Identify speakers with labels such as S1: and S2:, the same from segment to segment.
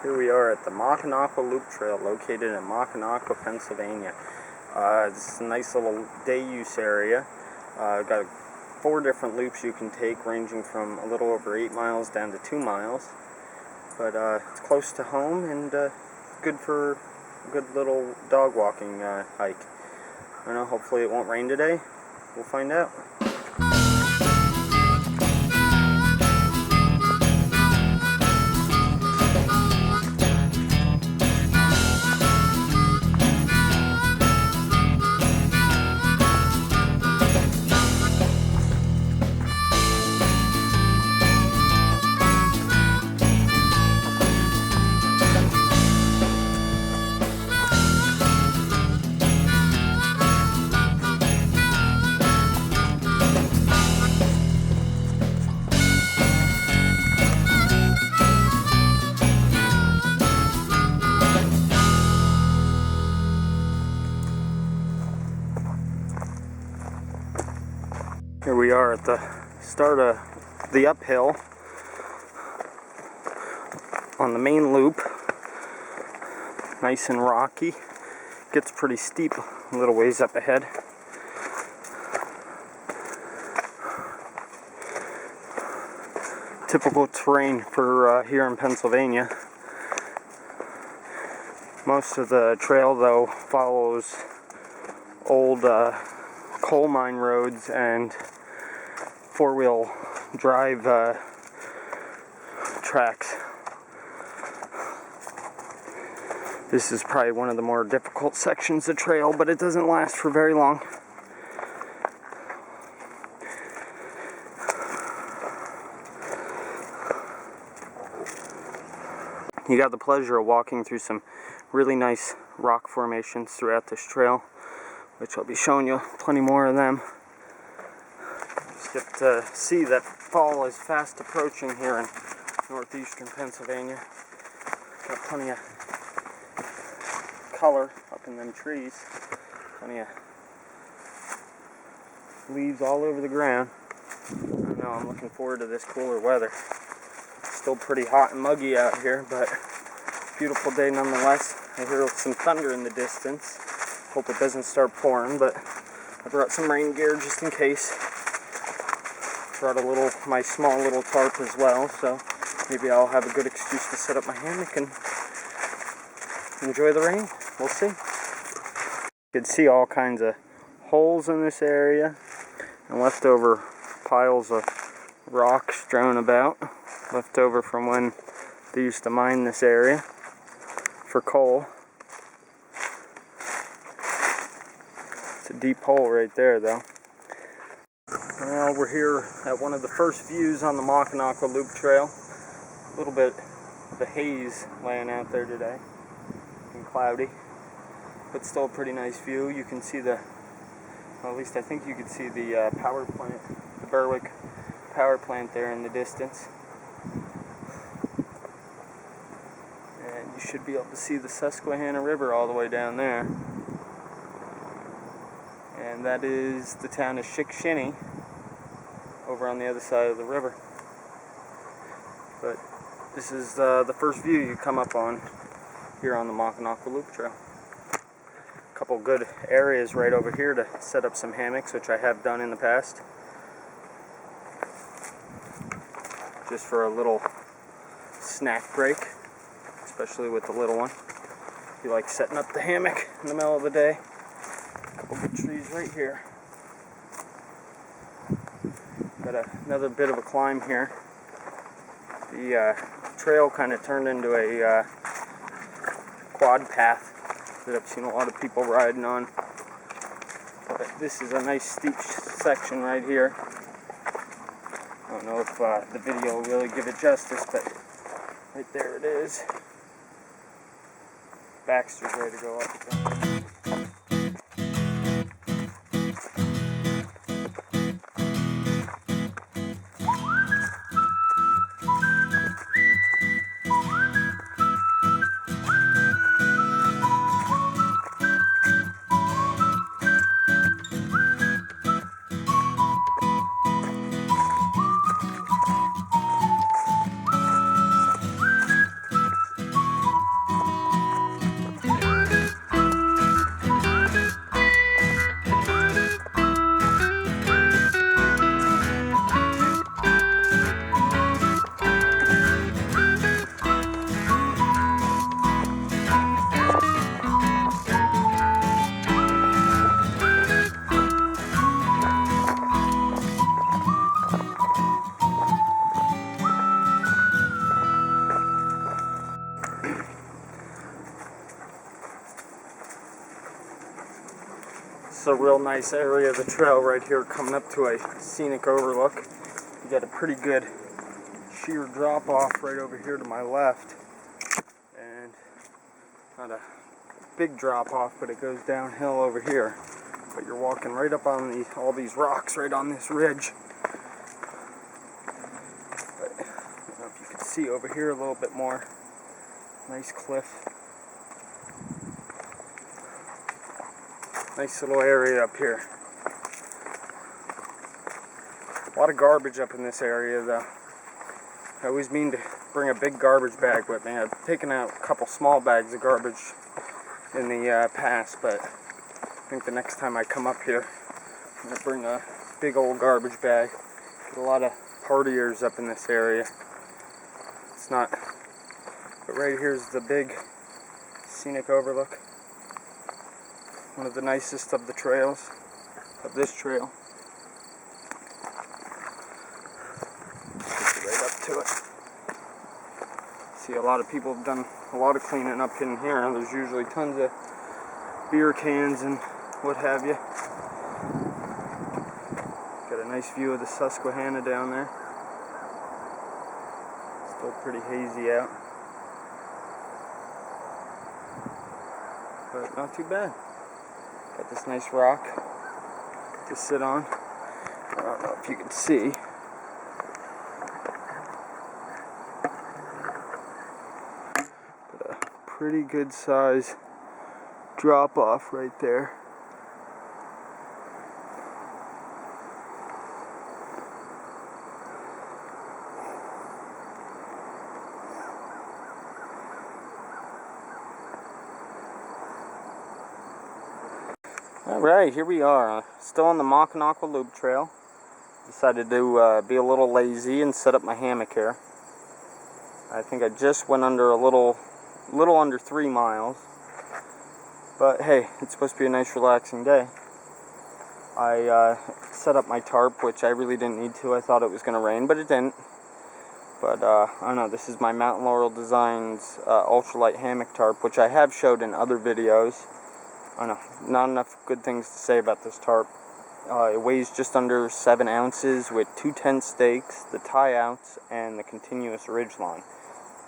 S1: Here we are at the Mocanaqua Loop Trail located in Mocanaqua, Pennsylvania. This is a nice little day use area. Got 4 different loops you can take, ranging from a little over 8 miles down to 2 miles. But it's close to home and good for a good little dog walking hike. I don't know, hopefully it won't rain today. We'll find out. Here we are at the start of the uphill on the main loop. Nice and rocky. Gets pretty steep a little ways up ahead. Typical terrain for here in Pennsylvania. Most of the trail, though, follows old coal mine roads and 4-wheel drive tracks. This is probably one of the more difficult sections of trail, but it doesn't last for very long. You got the pleasure of walking through some really nice rock formations throughout this trail, which I'll be showing you plenty more of them. Just get to see that fall is fast approaching here in northeastern Pennsylvania. Got plenty of color up in them trees. Plenty of leaves all over the ground. I know, I'm looking forward to this cooler weather. Still pretty hot and muggy out here, but beautiful day nonetheless. I hear some thunder in the distance. Hope it doesn't start pouring, but I brought some rain gear just in case. Brought my small little tarp as well, so maybe I'll have a good excuse to set up my hammock and enjoy the rain. We'll see. You can see all kinds of holes in this area and leftover piles of rock strewn about, left over from when they used to mine this area for coal. It's a deep hole right there, though. Well, we're here at one of the first views on the Mocanaqua Loop Trail. A little bit of a haze laying out there today, and cloudy, but still a pretty nice view. You can see well, at least I think you can see the power plant, the Berwick power plant there in the distance. And you should be able to see the Susquehanna River all the way down there. And that is the town of Chickashinny over on the other side of the river. But this is the first view you come up on here on the Mocanaqua Loop Trail. A couple good areas right over here to set up some hammocks, which I have done in the past. Just for a little snack break, especially with the little one. If you like setting up the hammock in the middle of the day. A couple good trees right here. Got another bit of a climb here. The trail kind of turned into a quad path that I've seen a lot of people riding on. But this is a nice steep section right here. I don't know if the video will really give it justice, but right there it is. Baxter's ready to go up again. a real nice area of the trail right here, coming up to a scenic overlook. You got a pretty good sheer drop off right over here to my left, and not a big drop off, but it goes downhill over here. But you're walking right up on all these rocks right on this ridge. But, I don't know if you can see over here a little bit more. Nice cliff. Nice little area up here. A lot of garbage up in this area though. I always mean to bring a big garbage bag with me. I've taken out a couple small bags of garbage in the past, but I think the next time I come up here, I'm going to bring a big old garbage bag. Get a lot of partiers up in this area. It's not, but right here's the big scenic overlook. One of the nicest of the trails, of this trail. Right up to it. See, a lot of people have done a lot of cleaning up in here. There's usually tons of beer cans and what have you. Got a nice view of the Susquehanna down there. Still pretty hazy out, but not too bad. Got this nice rock to sit on. I don't know if you can see. But a pretty good size drop off right there. Alright, here we are, still on the Mocanaqua Loop Trail. Decided to be a little lazy and set up my hammock here. I think I just went under a little under 3 miles. But hey, it's supposed to be a nice relaxing day. I set up my tarp, which I really didn't need to. I thought it was going to rain, but it didn't. But I don't know, this is my Mountain Laurel Designs ultralight hammock tarp, which I have showed in other videos. I don't know, not enough good things to say about this tarp. It weighs just under 7 ounces with 2 tent stakes, the tie outs, and the continuous ridge line.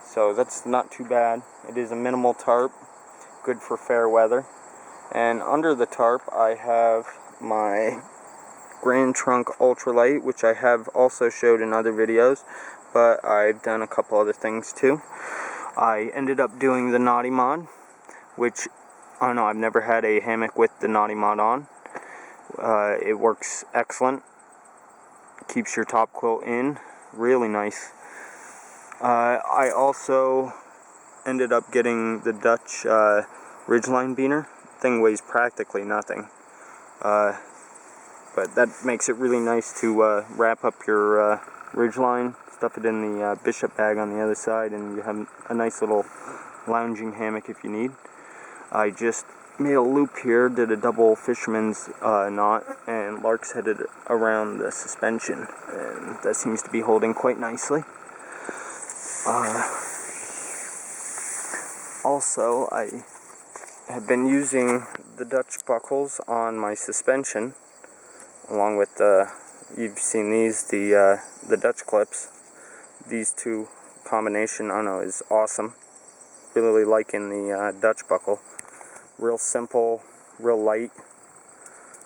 S1: So that's not too bad. It is a minimal tarp, good for fair weather. And under the tarp I have my Grand Trunk ultralight, which I have also showed in other videos, but I've done a couple other things too. I ended up doing the Naughty Mod, which I don't know, I've never had a hammock with the Naughty Mod on. It works excellent. Keeps your top quilt in. Really nice. I also ended up getting the Dutch Ridgeline Beaner. Thing weighs practically nothing. But that makes it really nice to wrap up your ridgeline, stuff it in the bishop bag on the other side, and you have a nice little lounging hammock if you need. I just made a loop here, did a double fisherman's knot, and lark's headed around the suspension, and that seems to be holding quite nicely. Also, I have been using the Dutch buckles on my suspension, along with you've seen these, the Dutch clips. These two combination, I don't know, is awesome. Really liking the Dutch buckle. Real simple, real light.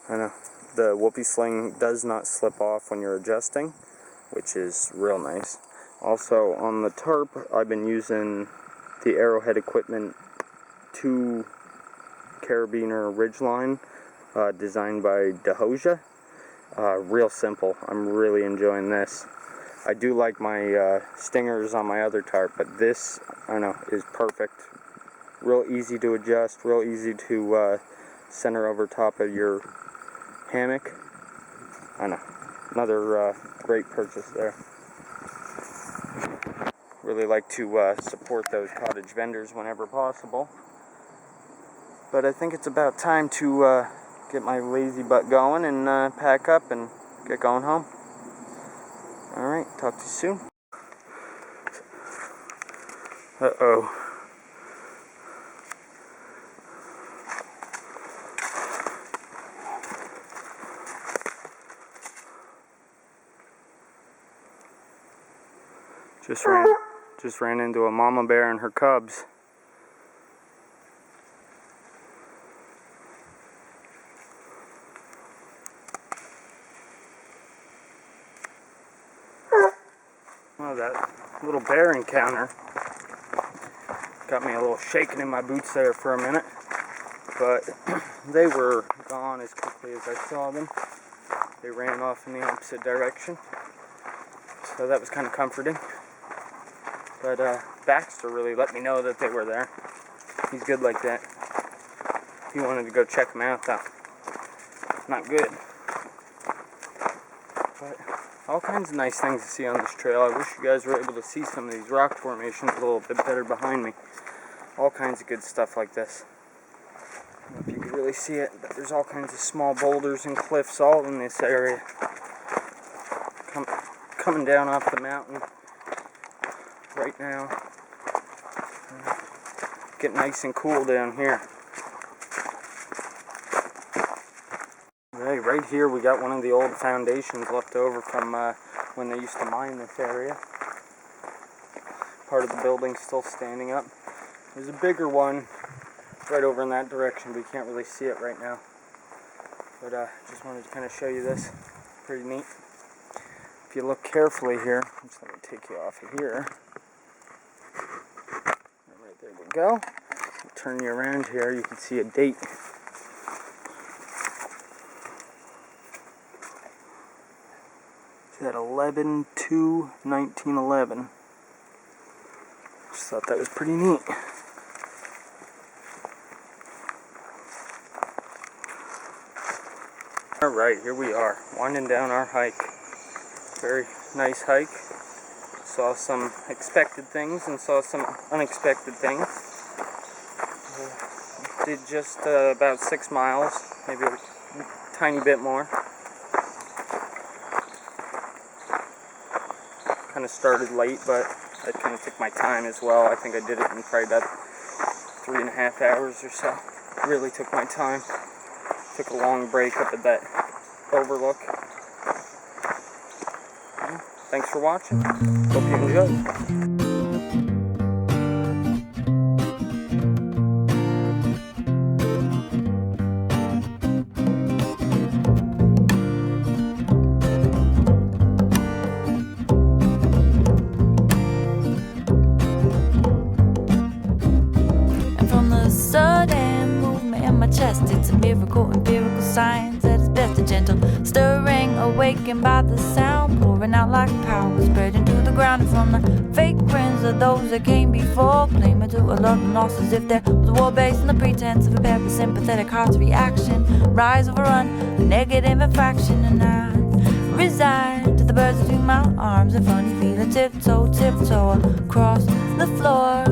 S1: I know the whoopee sling does not slip off when you're adjusting, which is real nice. Also on the tarp, I've been using the Arrowhead Equipment 2 Carabiner Ridgeline, designed by DeHoja. Real simple. I'm really enjoying this. I do like my stingers on my other tarp, but this, I don't know, is perfect. Real easy to adjust, real easy to center over top of your hammock. I know, another great purchase there. Really like to support those cottage vendors whenever possible. But I think it's about time to get my lazy butt going and pack up and get going home. Alright, talk to you soon. Uh-oh. Just ran into a mama bear and her cubs. Oh, that little bear encounter got me a little shaking in my boots there for a minute, but they were gone as quickly as I saw them. They ran off in the opposite direction, so that was kind of comforting. But Baxter really let me know that they were there. He's good like that. He wanted to go check them out though. Not good. But all kinds of nice things to see on this trail. I wish you guys were able to see some of these rock formations a little bit better behind me. All kinds of good stuff like this. I don't know if you can really see it, but there's all kinds of small boulders and cliffs all in this area. Coming down off the mountain right now. Getting nice and cool down here. Right here we got one of the old foundations left over from when they used to mine this area. Part of the building's still standing up. There's a bigger one right over in that direction, but you can't really see it right now. But just wanted to kind of show you this. Pretty neat. If you look carefully here, just let me take you off of here. Right there we go. Turn you around here, you can see a date. It's at 11/2/1911. Just thought that was pretty neat. Alright, here we are, winding down our hike. Very nice hike. Saw some expected things and saw some unexpected things. Did just about 6 miles, maybe a tiny bit more. Kind of started late, but I kind of took my time as well. I think I did it in probably about 3.5 hours or so. Really took my time. Took a long break up at that overlook. Thanks for watching. Hope you enjoyed.
S2: Sudden movement in my chest, it's a miracle, empirical science at its best, a gentle stirring, awakened by the sound, pouring out like power, spreading to the ground, and from the fake grins of those that came before, claiming to a love and loss as if there was a war based on the pretense of a parasympathetic heart's reaction, rise overrun, a negative infraction, and I resign to the birds between my arms, a funny feeling, tiptoe across the floor.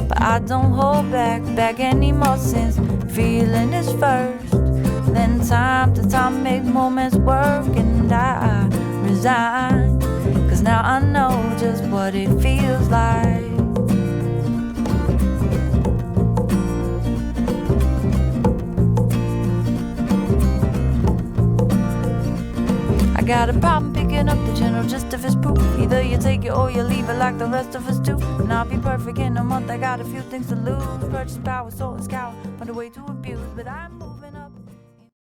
S2: But I don't hold back anymore, since feeling is first. Then time to time make moments work, and I resign, 'cause now I know just what it feels like. I got a problem picking up the general gist of his proof. Either you take it or you leave it like the rest of us do. And I'll be perfect in a month, I got a few things to lose. Purchase power, soul and scour, find a way to abuse, but I'm